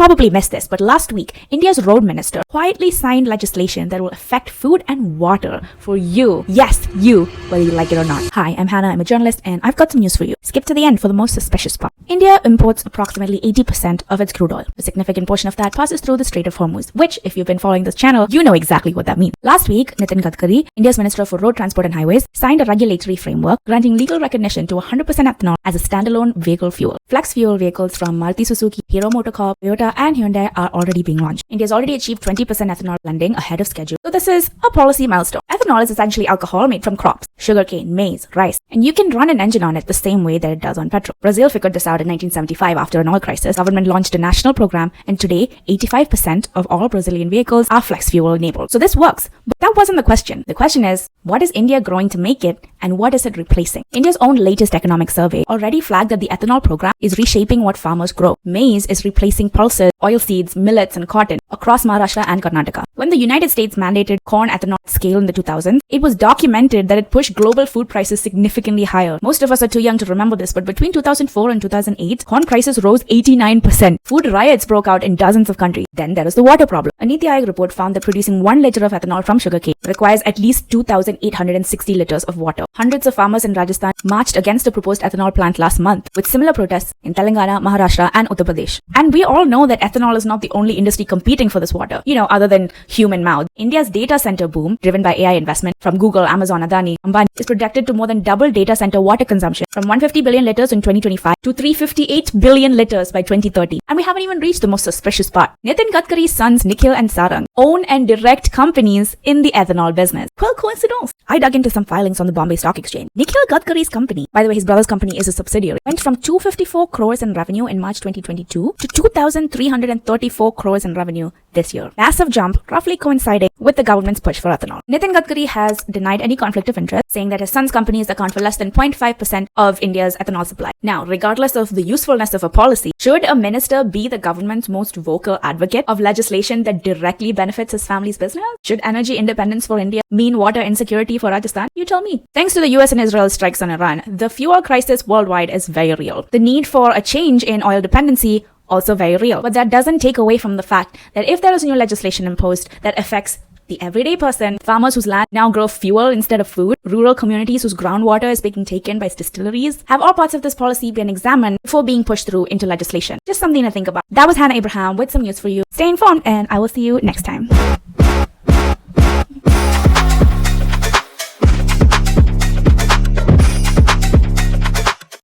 probably missed this, but last week, India's road minister quietly signed legislation that will affect food and water for you. Yes, you, whether you like it or not. Hi, I'm Hannah, I'm a journalist, and I've got some news for you. Skip to the end for the most suspicious part. India imports approximately 80% of its crude oil. A significant portion of that passes through the Strait of Hormuz, which, if you've been following this channel, you know exactly what that means. Last week, Nitin Gadkari, India's Minister for Road Transport and Highways, signed a regulatory framework granting legal recognition to 100% ethanol as a standalone vehicle fuel. Flex fuel vehicles from Maruti Suzuki, Hero MotoCorp, Toyota, and Hyundai are already being launched. India's already achieved 20% ethanol blending ahead of schedule, so this is a policy milestone. Ethanol is essentially alcohol made from crops, sugarcane, maize, rice, and you can run an engine on it the same way that it does on petrol. Brazil figured this out in 1975 after an oil crisis. The government launched a national program, and today 85% of all Brazilian vehicles are flex fuel enabled. So this works, but that wasn't the question. The question is, what is India growing to make it, and what is it replacing? India's own latest economic survey already flagged that the ethanol program is reshaping what farmers grow. Maize is replacing pulses, oilseeds, millets, and cotton across Maharashtra and Karnataka. When the United States mandated corn ethanol scale in the 2000s, it was documented that it pushed global food prices significantly higher. Most of us are too young to remember this, but between 2004 and 2008, corn prices rose 89%. Food riots broke out in dozens of countries. Then there is the water problem. A Niti Aayog report found that producing 1 liter of ethanol from sugarcane requires at least 2,860 liters of water. Hundreds of farmers in Rajasthan marched against a proposed ethanol plant last month, with similar protests in Telangana, Maharashtra, and Uttar Pradesh. And we all know that ethanol is not the only industry competing for this water, other than human mouth. India's data center boom, driven by AI investment from Google, Amazon, Adani, Ambani, is projected to more than double data center water consumption from 150 billion liters in 2025 to 358 billion liters by 2030. And we haven't even reached the most suspicious part. Nitin Gadkari's sons Nikhil and Sarang own and direct companies in the ethanol business. Well, coincidence. I dug into some filings on the Bombay Stock Exchange. Nikhil Gadkari's company, by the way, his brother's company is a subsidiary, went from 254 crores in revenue in March 2022 to 2,334 crores in revenue this year. Massive jump, roughly coinciding with the government's push for ethanol. Nitin Gadkari has denied any conflict of interest, saying that his son's companies account for less than 0.5% of India's ethanol supply. Now, regardless of the usefulness of a policy, should a minister be the government's most vocal advocate of legislation that directly benefits his family's business? Should energy independence for India mean water insecurity for Rajasthan? You tell me. Thanks to the US and Israel's strikes on Iran, the fuel crisis worldwide is very real. The need for a change in oil dependency also very real. But that doesn't take away from the fact that if there is new legislation imposed that affects the everyday person, farmers whose land now grow fuel instead of food, rural communities whose groundwater is being taken by distilleries, have all parts of this policy been examined before being pushed through into legislation? Just something to think about. That was Hannah Abraham with some news for you. Stay informed, and I will see you next time.